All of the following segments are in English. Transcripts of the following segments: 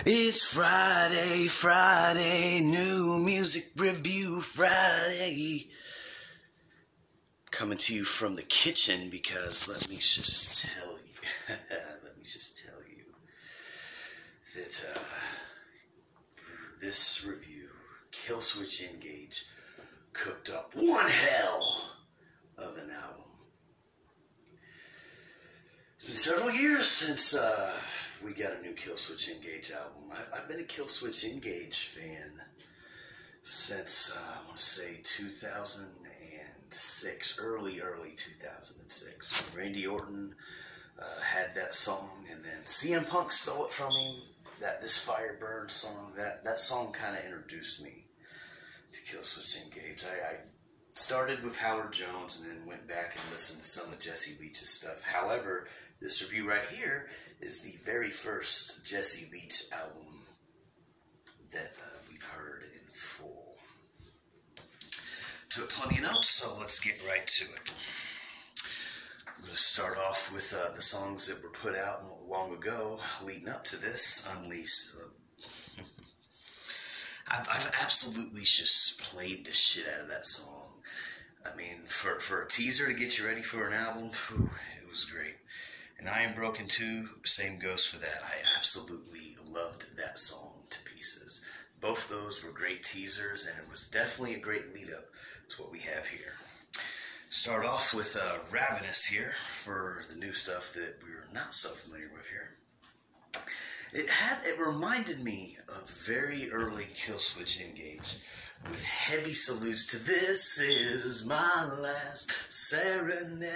It's Friday, Friday, new music review Friday. Coming to you from the kitchen because let me just tell you that this review, Killswitch Engage, cooked up one hell of an album. It's been several years since we got a new Killswitch Engage album. I've been a Killswitch Engage fan since, I want to say, 2006, early 2006. Randy Orton had that song, and then CM Punk stole it from him. This Fire Burn song, that song kind of introduced me to Killswitch Engage. I started with Howard Jones and then went back and listened to some of Jesse Leach's stuff. However, this review right here is the very first Jesse Leach album that we've heard in full. Took plenty of notes, so let's get right to it. I'm going to start off with the songs that were put out long ago, leading up to this, Unleashed. I've absolutely just played the shit out of that song. I mean, for a teaser to get you ready for an album, it was great. And I Am Broken too, same goes for that. I absolutely loved that song to pieces. Both those were great teasers, and it was definitely a great lead up to what we have here. Start off with Ravenous here for the new stuff that we're not so familiar with here. It reminded me of very early Killswitch Engage, with heavy salutes to "This Is My Last Serenade."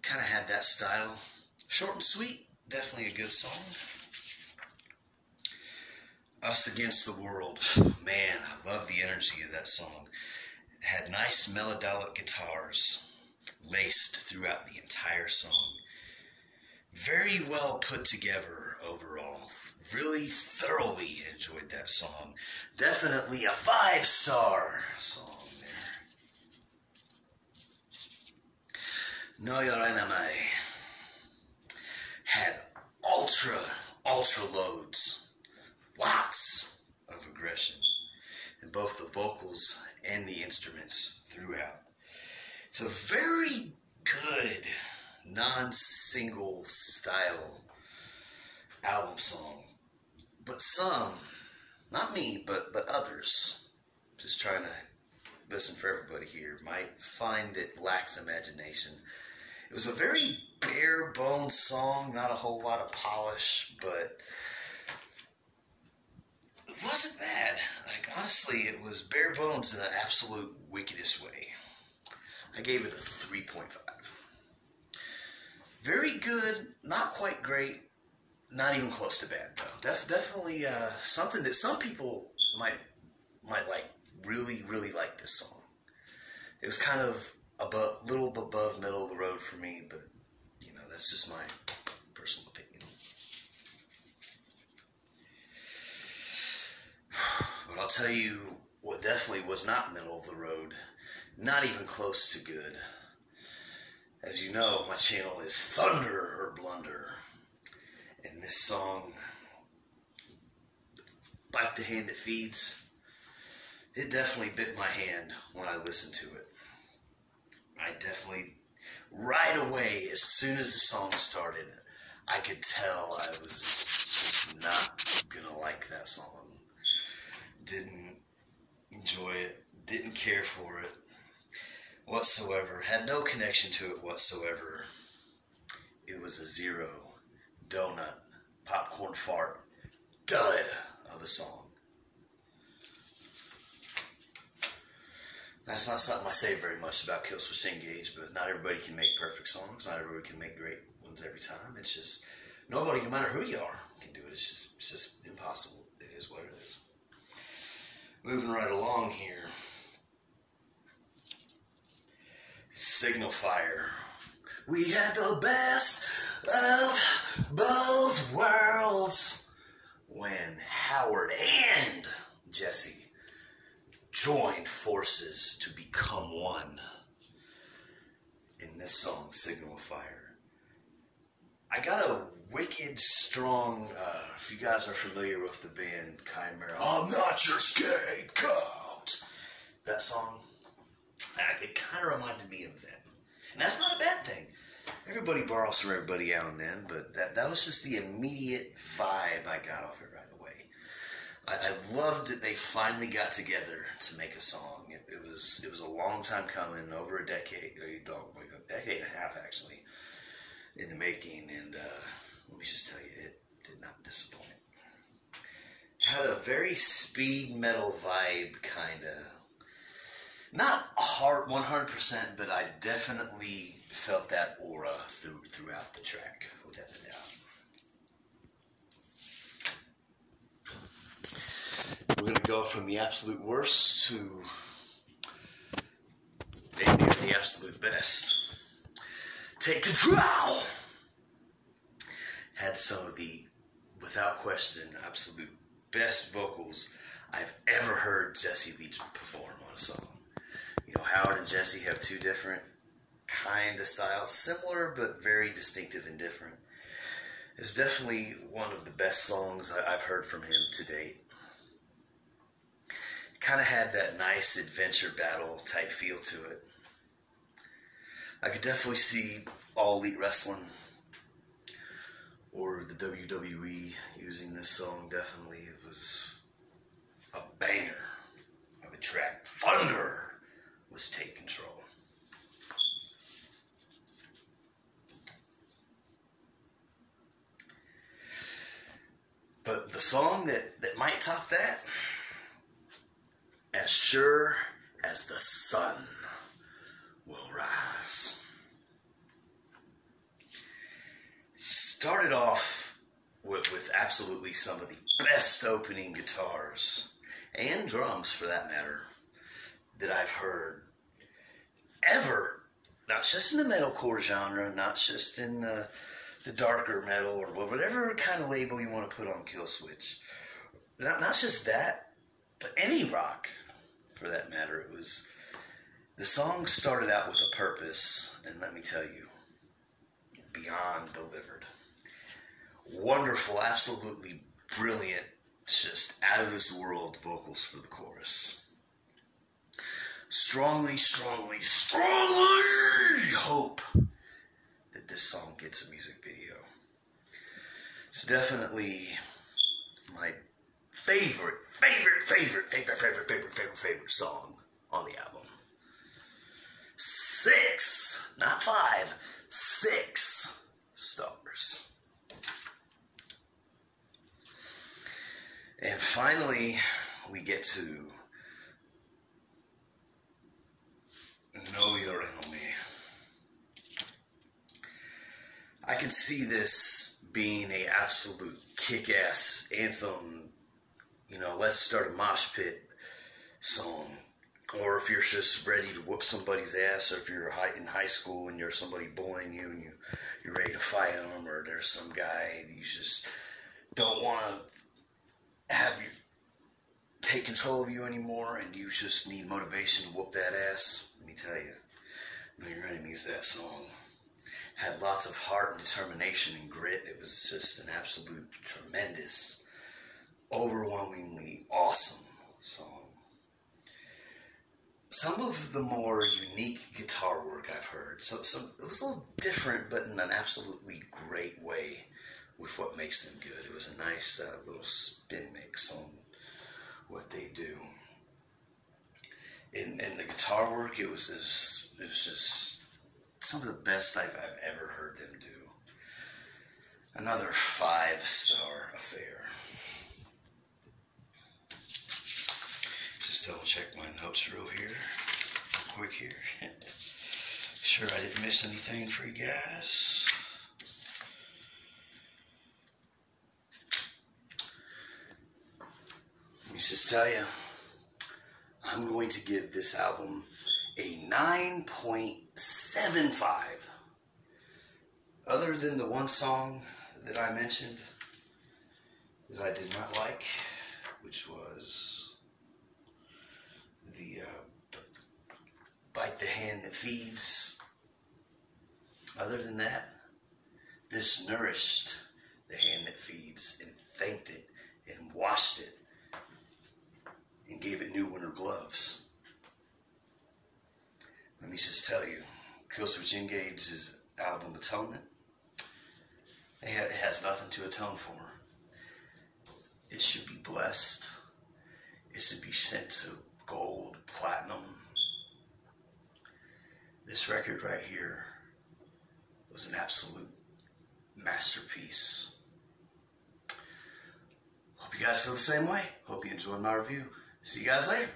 Kind of had that style. Short and sweet, definitely a good song. Us Against the World. Man, I love the energy of that song. It had nice melodic guitars laced throughout the entire song. Very well put together overall. Really thoroughly enjoyed that song. Definitely a 5-star song there. Know Your Enemy had ultra loads. Lots of aggression in both the vocals and the instruments throughout. It's a very good non-single style album song, but some, not me, but others, just trying to listen for everybody here, might find it lacks imagination. It was a very bare bones song, not a whole lot of polish, but it wasn't bad. Like, honestly, it was bare bones in the absolute wickedest way. I gave it a 3.5. Very good, not quite great, not even close to bad though. Definitely something that some people might like. Really like this song. It was kind of little above middle of the road for me, but you know, that's just my personal opinion. But I'll tell you what definitely was not middle of the road, not even close to good. As you know, my channel is Thunder or Blunder, and this song, Bite the Hand That Feeds, it definitely bit my hand when I listened to it. I definitely, right away, as soon as the song started, I could tell I was just not gonna like that song. Didn't enjoy it, didn't care for it whatsoever, had no connection to it whatsoever. It was a zero donut, popcorn fart, dud of a song. That's not something I say very much about Killswitch Engage, but not everybody can make perfect songs. Not everybody can make great ones every time. It's just, nobody, no matter who you are, can do it. It's just impossible. It is what it is. Moving right along here. Signal Fire. We had the best of both worlds when Howard and Jesse joined forces to become one in this song, Signal Fire. I gotta wicked strong, if you guys are familiar with the band Chimera, I'm not your scapegoat. That song, it kind of reminded me of them. And that's not a bad thing. Everybody borrows from everybody now and then, but that was just the immediate vibe I got off it right away. I loved that they finally got together to make a song. It was a long time coming, over a decade, like a decade and a half actually, in the making. And let me just tell you, it did not disappoint. Had a very speed metal vibe, kind of. Not hard 100%, but I definitely felt that aura throughout the track, without a doubt. We're going to go from the absolute worst to maybe the absolute best. Take Control! Had some of the, without question, absolute best vocals I've ever heard Jesse Leach perform on a song. You know, Howard and Jesse have two different kind of styles, similar but very distinctive and different. It's definitely one of the best songs I've heard from him to date. Kind of had that nice adventure battle type feel to it. I could definitely see All Elite Wrestling or the WWE using this song. Definitely, it was a banger of a track. Thunder was Take Control. But the song that might top that, As Sure as the Sun Will Rise. Started off with absolutely some of the best opening guitars, and drums for that matter, that I've heard ever. Not just in the metalcore genre, not just in the darker metal, or whatever kind of label you want to put on Killswitch. Not just that, but any rock, for that matter. It was, the song started out with a purpose, and let me tell you, beyond delivered. Wonderful, absolutely brilliant, just out of this world vocals for the chorus. Strongly hope that this song gets a music video. It's definitely my favorite song on the album. 6, not 5, 6 stars. And finally, we get to Know Your Enemy. I can see this being an absolute kick-ass anthem, you know, let's start a mosh pit song. Or if you're just ready to whoop somebody's ass, or if you're in high school and you're somebody bullying you and you're ready to fight them, or there's some guy that you just don't want to have you take control of you anymore and you just need motivation to whoop that ass. Let me tell you, Know Your Enemy's that song. Had lots of heart and determination and grit. It was just an absolute tremendous, overwhelmingly awesome song. Some of the more unique guitar work I've heard, so it was a little different, but in an absolutely great way with what makes them good. It was a nice little spin mix on what they do. And the guitar work, it was just some of the best I've ever heard them do. Another 5-star affair. Just double check my notes quick here. Sure I didn't miss anything for you guys. Let me just tell you, I'm going to give this album a 9.75. Other than the one song that I mentioned that I did not like, which was the Bite the Hand That Feeds. Other than that, this nourished the hand that feeds, and thanked it, and washed it, and gave it new winter gloves. Let me just tell you, Killswitch Engage's album Atonement, it has nothing to atone for. It should be blessed. It should be sent to gold, platinum. This record right here was an absolute masterpiece. Hope you guys feel the same way. Hope you enjoyed my review. See you guys later.